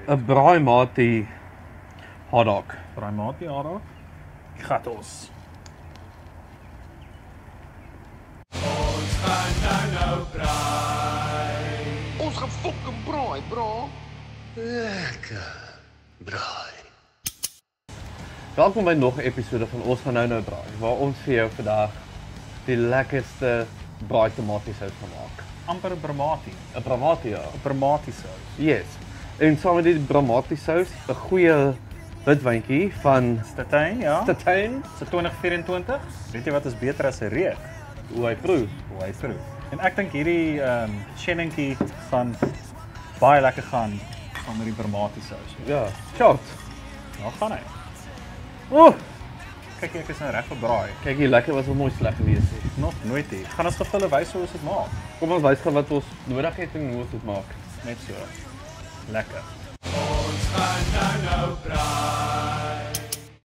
'n braaimaatie hotdog. Braaimaatie hotdog. Gatos. Ons gaan fucking braai, bro. Lekker braai. Welkom by nog 'n episode van Ons gaan nou braai, waar ons vir jou vandag die lekkerste braai tomatiesous gaan maak. Amper 'n bramatie. 'n Bramatie, ja. 'n Bramatiesous. Yes. En saam met die bramatiesous, 'n goeie witwyntjie van Statijn, ja. Statijn, Se 2024. Weet jy wat is beter as 'n reuk? hoe hy proe. Hoe hy proe. En ek dink hierdie shenningkie gaan baie lekker gaan saam met die bramatiesous. Ja, short. Nou gaan hy. Kyk, ek is nou reg vir braai. Kyk hier, lekker was hom mooi sleg gewees het. Nog nooit hier. Gaan ons vir hulle wys hoe ons dit maak. Kom ons wys gou wat ons nodig het en hoe ons dit maak. Net so. Lekker. Ons gaan